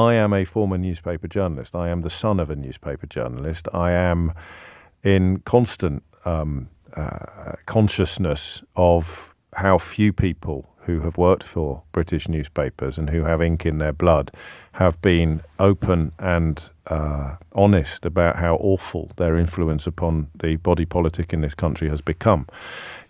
I am a former newspaper journalist. I am the son of a newspaper journalist. I am in constant consciousness of how few people who have worked for British newspapers and who have ink in their blood have been open and honest about how awful their influence upon the body politic in this country has become.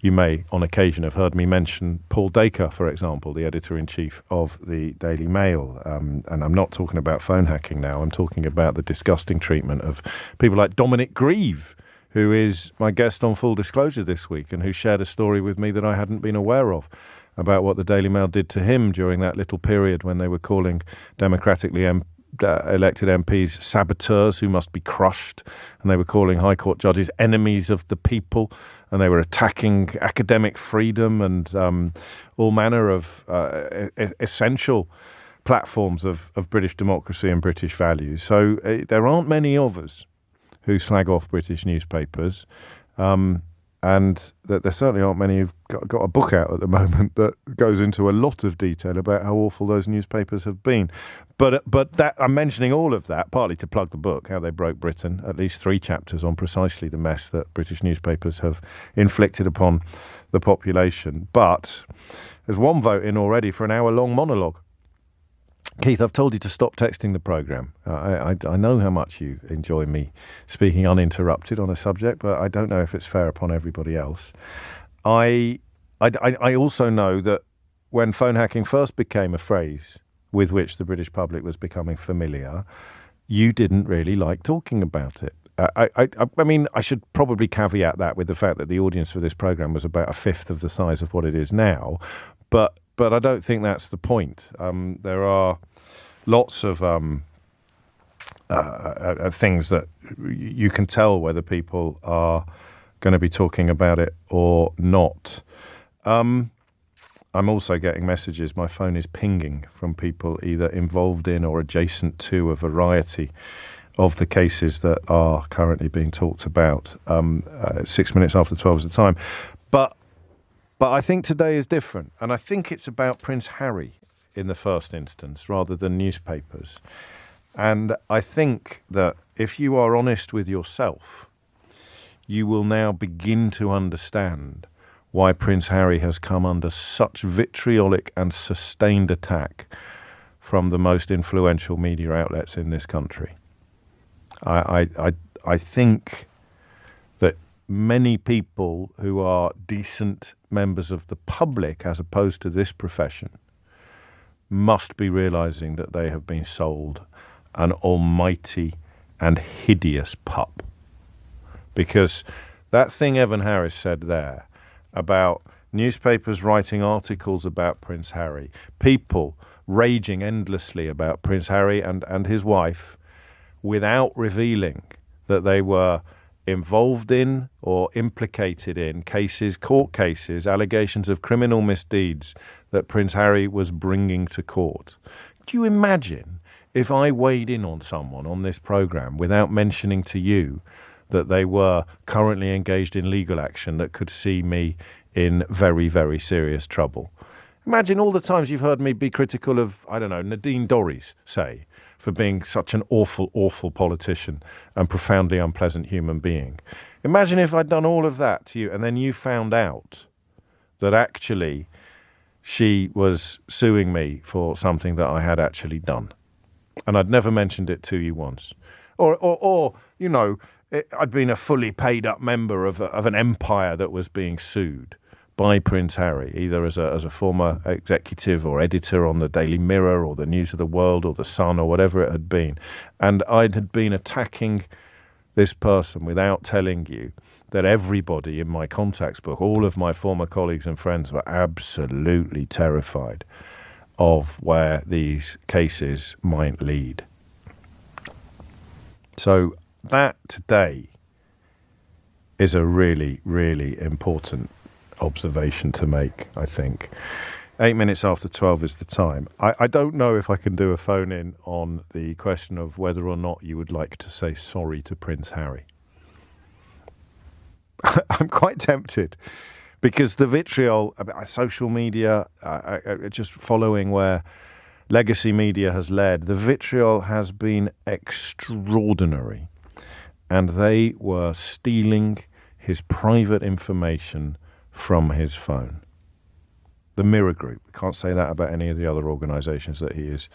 You may, on occasion, have heard me mention Paul Dacre, for example, the editor-in-chief of the Daily Mail. And I'm not talking about phone hacking now. I'm talking about the disgusting treatment of people like Dominic Grieve, who is my guest on Full Disclosure this week and who shared a story with me that I hadn't been aware of about what the Daily Mail did to him during that little period when they were calling democratically elected MPs saboteurs who must be crushed, and they were calling High Court judges enemies of the people, and they were attacking academic freedom and all manner of essential platforms of British democracy and British values. So there aren't many of us who slag off British newspapers, and that there certainly aren't many who've got a book out at the moment that goes into a lot of detail about how awful those newspapers have been. But that I'm mentioning all of that partly to plug the book, How They Broke Britain, at least 3 chapters on precisely the mess that British newspapers have inflicted upon the population. But there's one vote in already for an hour-long monologue. Keith, I've told you to stop texting the programme. I know how much you enjoy me speaking uninterrupted on a subject, but I don't know if it's fair upon everybody else. I also know that when phone hacking first became a phrase with which the British public was becoming familiar, you didn't really like talking about it. I mean, I should probably caveat that with the fact that the audience for this programme was about a fifth of the size of what it is now, but I don't think that's the point. There are lots of things that you can tell whether people are going to be talking about it or not. I'm also getting messages, my phone is pinging, from people either involved in or adjacent to a variety of the cases that are currently being talked about. 6 minutes after 12 is the time. But I think today is different, and I think it's about Prince Harry in the first instance rather than newspapers. And I think that if you are honest with yourself, you will now begin to understand why Prince Harry has come under such vitriolic and sustained attack from the most influential media outlets in this country. I think that many people who are decent members of the public, as opposed to this profession, must be realizing that they have been sold an almighty and hideous pup. Because that thing Evan Harris said there about newspapers writing articles about Prince Harry, people raging endlessly about Prince Harry and his wife without revealing that they were involved in or implicated in cases, court cases, allegations of criminal misdeeds that Prince Harry was bringing to court. Do you imagine if I weighed in on someone on this programme without mentioning to you that they were currently engaged in legal action that could see me in very, very serious trouble? Imagine all the times you've heard me be critical of, I don't know, Nadine Dorries, say, for being such an awful, awful politician and profoundly unpleasant human being. Imagine if I'd done all of that to you and then you found out that actually she was suing me for something that I had actually done. And I'd never mentioned it to you once. Or you know, I'd been a fully paid up member of an empire that was being sued by Prince Harry, either as a former executive or editor on the Daily Mirror or the News of the World or the Sun or whatever it had been. And I had been attacking this person without telling you that everybody in my contacts book, all of my former colleagues and friends, were absolutely terrified of where these cases might lead. So that today is a really, really important observation to make, I think. 8 minutes after 12 is the time. I don't know if I can do a phone in on the question of whether or not you would like to say sorry to Prince Harry. I'm quite tempted because the vitriol about social media, just following where legacy media has led, the vitriol has been extraordinary. And they were stealing his private information from his phone. The Mirror Group. Can't say that about any of the other organisations that he is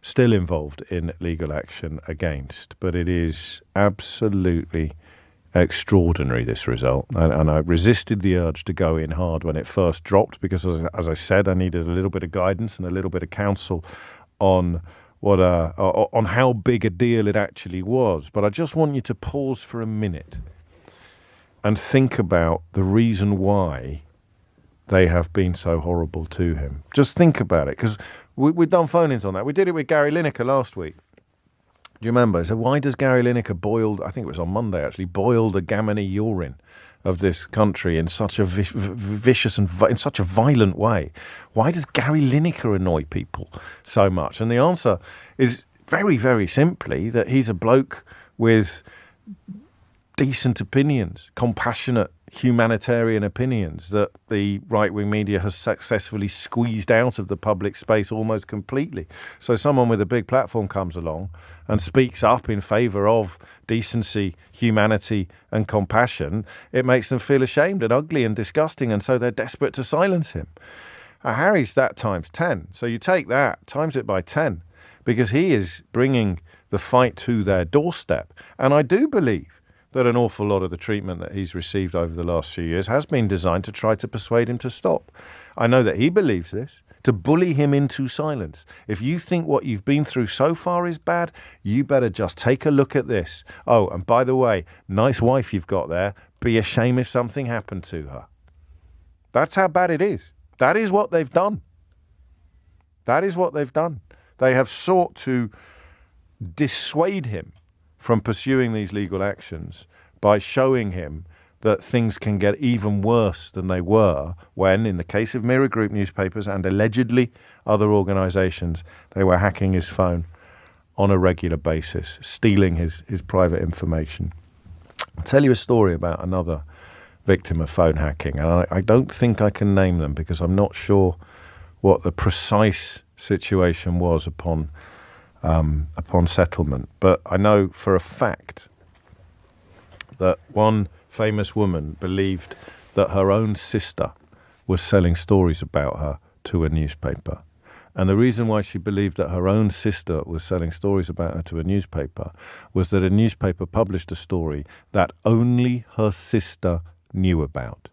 still involved in legal action against. But it is absolutely extraordinary, this result. And I resisted the urge to go in hard when it first dropped because, as I said, I needed a little bit of guidance and a little bit of counsel on on how big a deal it actually was. But I just want you to pause for a minute and think about the reason why they have been so horrible to him. Just think about it, because we've done phone-ins on that. We did it with Gary Lineker last week. Do you remember? So why does Gary Lineker boil, I think it was on Monday actually, boil the gaminy urine of this country in such a vicious and in such a violent way? Why does Gary Lineker annoy people so much? And the answer is very, very simply that he's a bloke with decent opinions, compassionate humanitarian opinions that the right-wing media has successfully squeezed out of the public space almost completely. So someone with a big platform comes along and speaks up in favour of decency, humanity and compassion. It makes them feel ashamed and ugly and disgusting, and so they're desperate to silence him. Harry's that times 10. So you take that, times it by 10, because he is bringing the fight to their doorstep. And I do believe that an awful lot of the treatment that he's received over the last few years has been designed to try to persuade him to stop. I know that he believes this, to bully him into silence. If you think what you've been through so far is bad, you better just take a look at this. Oh, and by the way, nice wife you've got there. Be a shame if something happened to her. That's how bad it is. That is what they've done. That is what they've done. They have sought to dissuade him from pursuing these legal actions by showing him that things can get even worse than they were when, in the case of Mirror Group newspapers and allegedly other organisations, they were hacking his phone on a regular basis, stealing his private information. I'll tell you a story about another victim of phone hacking, and I don't think I can name them because I'm not sure what the precise situation was upon settlement. But I know for a fact that one famous woman believed that her own sister was selling stories about her to a newspaper. And the reason why she believed that her own sister was selling stories about her to a newspaper was that a newspaper published a story that only her sister knew about.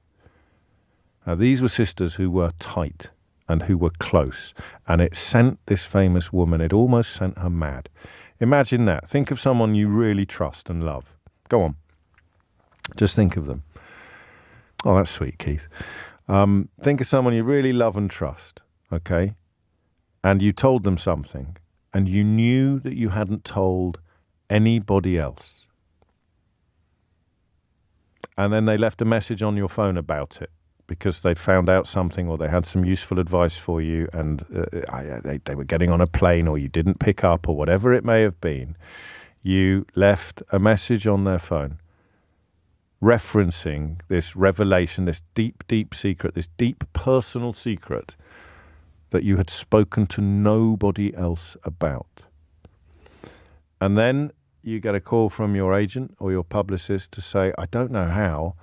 Now, these were sisters who were tight and who were close, and it sent this famous woman, it almost sent her mad. Imagine that. Think of someone you really trust and love. Go on. Just think of them. Oh, that's sweet, Keith. Think of someone you really love and trust, okay? And you told them something, and you knew that you hadn't told anybody else. And then they left a message on your phone about it because they'd found out something or they had some useful advice for you, and they were getting on a plane or you didn't pick up or whatever it may have been. You left a message on their phone referencing this revelation, this deep, deep secret, this deep personal secret that you had spoken to nobody else about. And then you get a call from your agent or your publicist to say, I don't know how,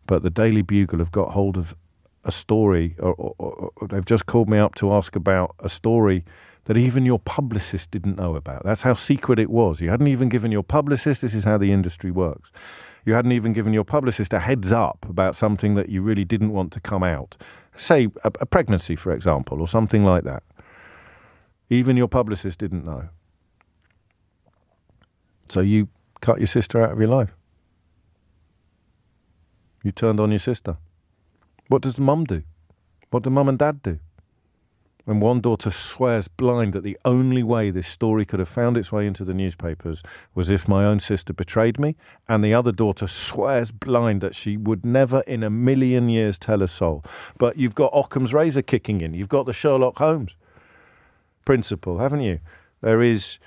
but the Daily Bugle have got hold of a story, or they've just called me up to ask about a story that even your publicist didn't know about. That's how secret it was. You hadn't even given your publicist, this is how the industry works, you hadn't even given your publicist a heads up about something that you really didn't want to come out. Say a pregnancy, for example, or something like that. Even your publicist didn't know. So you cut your sister out of your life. You turned on your sister. What does the mum do? What do mum and dad do? When one daughter swears blind that the only way this story could have found its way into the newspapers was if my own sister betrayed me, and the other daughter swears blind that she would never in a million years tell a soul. But you've got Occam's razor kicking in. You've got the Sherlock Holmes principle, haven't you? There is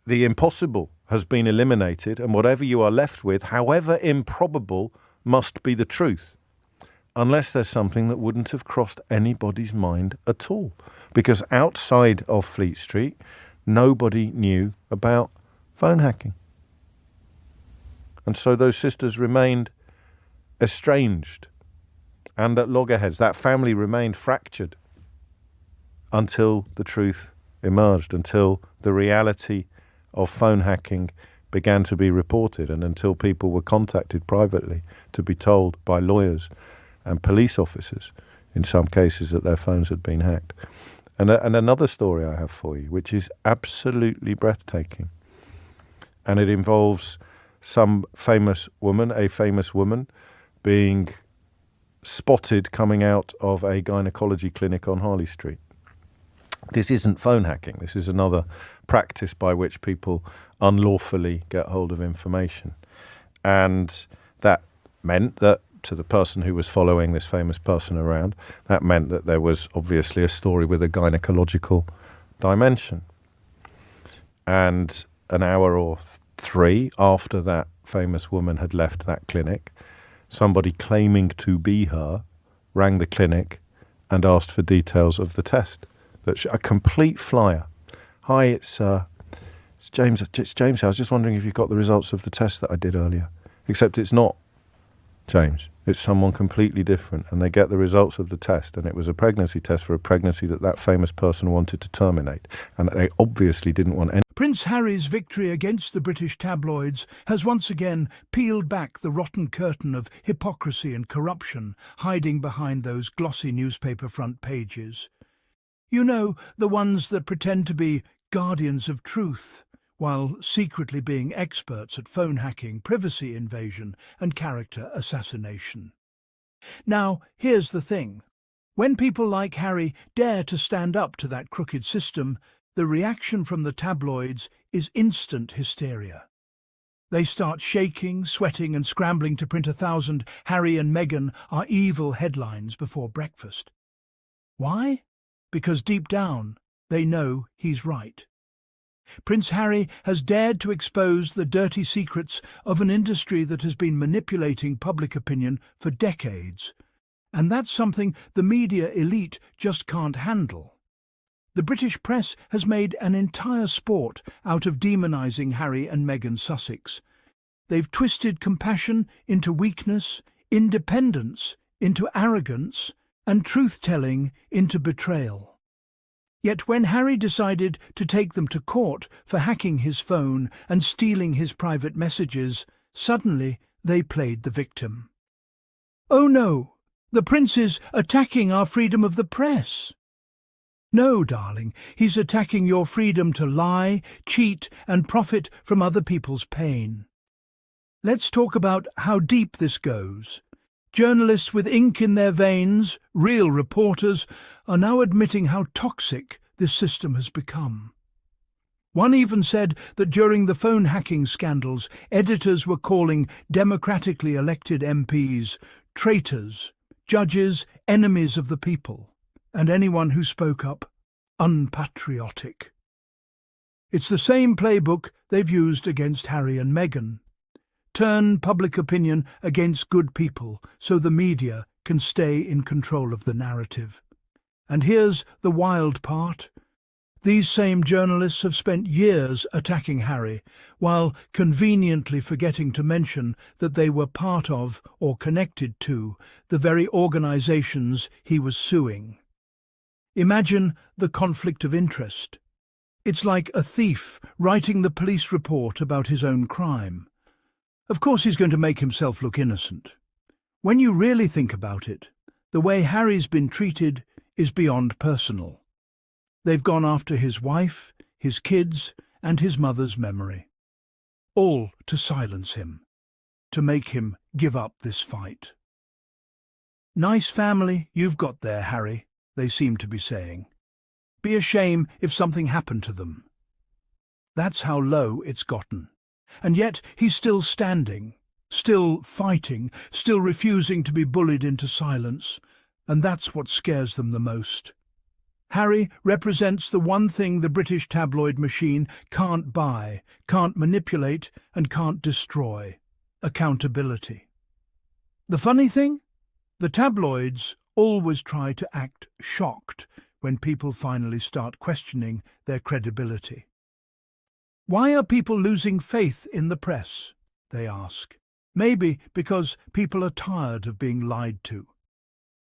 the impossible has been eliminated, and whatever you are left with, however improbable, must be the truth. unless there's something that wouldn't have crossed anybody's mind at all. Because outside of Fleet Street, nobody knew about phone hacking. And so those sisters remained estranged and at loggerheads. That family remained fractured until the truth emerged, until the reality of phone hacking began to be reported, and until people were contacted privately to be told by lawyers and police officers, in some cases, that their phones had been hacked. And another story I have for you, which is absolutely breathtaking. And it involves a famous woman being spotted coming out of a gynecology clinic on Harley Street. This isn't phone hacking. This is another practice by which people unlawfully get hold of information. And that meant that to the person who was following this famous person around, that meant that there was obviously a story with a gynecological dimension. And an hour or three after that famous woman had left that clinic, somebody claiming to be her rang the clinic and asked for details of the test. A complete flyer. Hi, it's James. It's James. I was just wondering if you got the results of the test that I did earlier. Except it's not James. It's someone completely different, and they get the results of the test, and it was a pregnancy test for a pregnancy that famous person wanted to terminate, and they obviously didn't want any. Prince Harry's victory against the British tabloids has once again peeled back the rotten curtain of hypocrisy and corruption hiding behind those glossy newspaper front pages. You know, the ones that pretend to be guardians of truth, while secretly being experts at phone hacking, privacy invasion, and character assassination. Now, here's the thing. When people like Harry dare to stand up to that crooked system, the reaction from the tabloids is instant hysteria. They start shaking, sweating, and scrambling to print 1,000 "Harry and Meghan are evil" headlines before breakfast. Why? Because deep down, they know he's right. Prince Harry has dared to expose the dirty secrets of an industry that has been manipulating public opinion for decades, and that's something the media elite just can't handle. The British press has made an entire sport out of demonising Harry and Meghan Sussex. They've twisted compassion into weakness, independence into arrogance, and truth-telling into betrayal. Yet when Harry decided to take them to court for hacking his phone and stealing his private messages, suddenly they played the victim. "Oh no, the prince is attacking our freedom of the press." No, darling, he's attacking your freedom to lie, cheat, and profit from other people's pain. Let's talk about how deep this goes. Journalists with ink in their veins, real reporters, are now admitting how toxic this system has become. One even said that during the phone hacking scandals, editors were calling democratically elected MPs traitors, judges enemies of the people, and anyone who spoke up unpatriotic. It's the same playbook they've used against Harry and Meghan. Turn public opinion against good people so the media can stay in control of the narrative. And here's the wild part. These same journalists have spent years attacking Harry, while conveniently forgetting to mention that they were part of or connected to the very organisations he was suing. Imagine the conflict of interest. It's like a thief writing the police report about his own crime. Of course he's going to make himself look innocent. When you really think about it, the way Harry's been treated is beyond personal. They've gone after his wife, his kids, and his mother's memory. All to silence him, to make him give up this fight. "Nice family you've got there, Harry," they seem to be saying. "Be a shame if something happened to them." That's how low it's gotten. And yet he's still standing, still fighting, still refusing to be bullied into silence. And that's what scares them the most. Harry represents the one thing the British tabloid machine can't buy, can't manipulate, and can't destroy: accountability. The funny thing? The tabloids always try to act shocked when people finally start questioning their credibility. Why are people losing faith in the press? They ask. Maybe because people are tired of being lied to.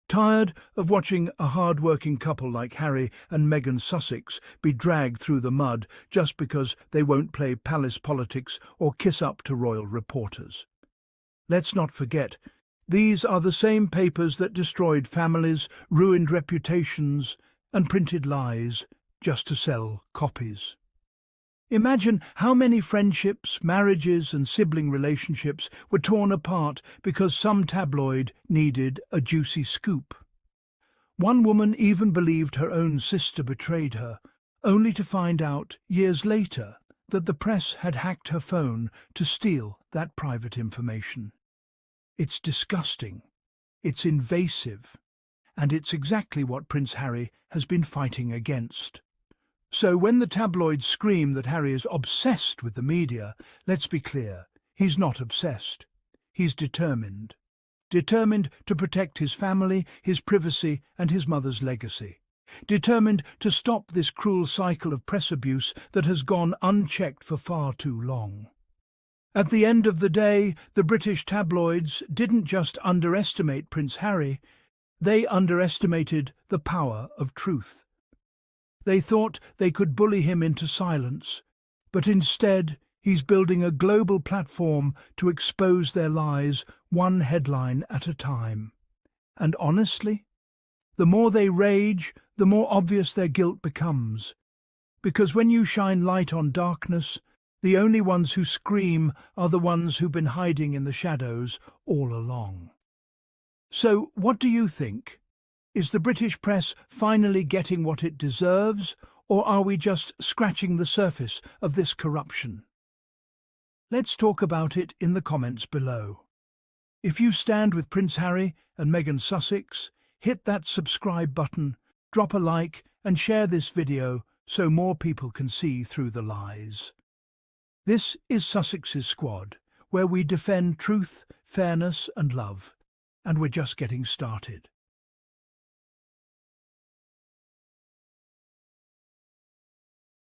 Tired of watching a hard-working couple like Harry and Meghan Sussex be dragged through the mud just because they won't play palace politics or kiss up to royal reporters. Let's not forget, these are the same papers that destroyed families, ruined reputations, and printed lies just to sell copies. Imagine how many friendships, marriages, and sibling relationships were torn apart because some tabloid needed a juicy scoop. One woman even believed her own sister betrayed her, only to find out years later that the press had hacked her phone to steal that private information. It's disgusting, it's invasive, and it's exactly what Prince Harry has been fighting against. So when the tabloids scream that Harry is obsessed with the media, let's be clear, he's not obsessed. He's determined. Determined to protect his family, his privacy, and his mother's legacy. Determined to stop this cruel cycle of press abuse that has gone unchecked for far too long. At the end of the day, the British tabloids didn't just underestimate Prince Harry, they underestimated the power of truth. They thought they could bully him into silence, but instead he's building a global platform to expose their lies one headline at a time. And honestly, the more they rage, the more obvious their guilt becomes. Because when you shine light on darkness, the only ones who scream are the ones who've been hiding in the shadows all along. So what do you think? Is the British press finally getting what it deserves, or are we just scratching the surface of this corruption? Let's talk about it in the comments below. If you stand with Prince Harry and Meghan Sussex, hit that subscribe button, drop a like and share this video so more people can see through the lies. This is Sussex's Squad, where we defend truth, fairness and love, and we're just getting started.